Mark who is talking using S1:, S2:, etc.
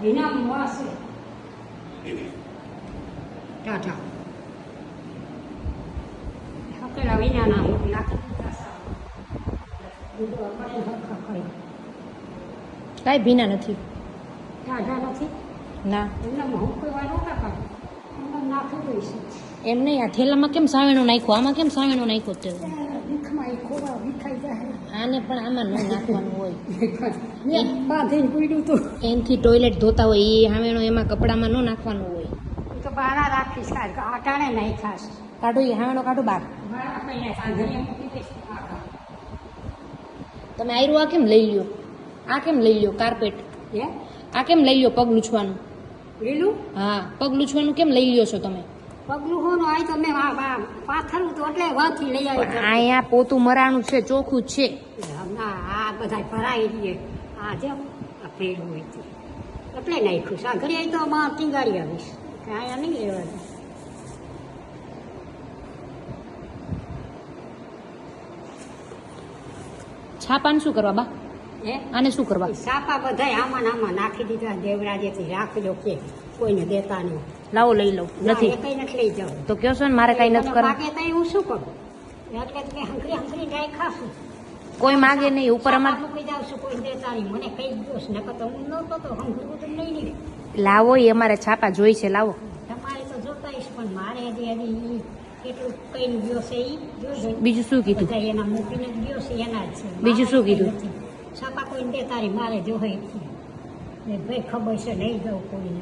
S1: વિના વાસે ટાટા હકેલા વિનાના નાખી
S2: કાંઈ ભીના નથી.
S1: ટાટા નથી
S2: ના
S1: એમના હું કોઈ વાર નહોતા કાઢ નાખી દઈશું
S2: એમ નહીં. આ થેલામાં કેમ સાવેણો નાખ્યો? આમાં કેમ સાવેણો નાખ્યો તે?
S1: ભીખમાં એ ખોવા વિખાઈ જાય
S2: આને પણ આમાં ન નાખવાનું હોય.
S1: બાંધીને પીડ્યું તું
S2: એનથી ટોયલેટ ધોતા હોય એ સાવેણો એમાં કપડામાં ન નાખવાનું હોય.
S1: હું તો બહાર રાખીશ કારણ કે આટાણે નહીં ખાસ
S2: કાઢો એ સાવેણો કાઢો બહાર. તમે આયરું આ કેમ લઈ લ્યો? આ કેમ લઈ લ્યો? કાર્પેટ
S1: હે
S2: આ કેમ લઈ લ્યો? પગ લૂછવાનું.
S1: લીલું
S2: હા, પગ લૂછવાનું કેમ લઈ લ્યો છો તમે?
S1: પગલું હોનું આય તો મેં પાથરું તો એટલે વાથી લઈ આવી
S2: અહીંયા પોતું મરાણું છે, ચોખ્ખું જ છે.
S1: આ બધા ભરાઈ રહીએ આ જેમ આ પેલું હોય છે એટલે નાખ્યું આ ઘરે આવી તો માં ટીંગાડી આવીશ અહીંયા નહીં લેવાનું
S2: છાપાને શું કરવા બા?
S1: હે
S2: આને શું કરવા?
S1: સાપા બધા આમાં ને આમાં નાખી દીધા દેવરાજેથી રાખી દો કે કોઈને દેતા નહીં
S2: લાવો લઈ લઉં. નથી
S1: કઈ નથી લઈ જાવ
S2: તો કહો છો ને મારે કઈ નથી કરવું.
S1: માગે તો હું શું કરું એટલે કે હંકરી હંકરી ગાય ખાશું
S2: કોઈ માગે નહીં. ઉપર અમારે
S1: મૂકી જાવ છું કોઈ દેતા નહીં મને કઈ દોષ નકર તો હું નહોતો તો હંકરું તો નહીં નહીં
S2: લાવો એ અમારે છાપા જોઈ છે. લાવો.
S1: તમારે તો જોતાઈશ પણ મારે હજી કેટલું કઈ ગયો છે એ જોઈ
S2: બીજું શું કીધું?
S1: બધા એના મૂકીને જ ગયો છે એના જ છે
S2: બીજું શું કીધું?
S1: છાપા કોઈને દેતા નહીં મારે જો ભાઈ ખબર છે નહીં જવું કોઈને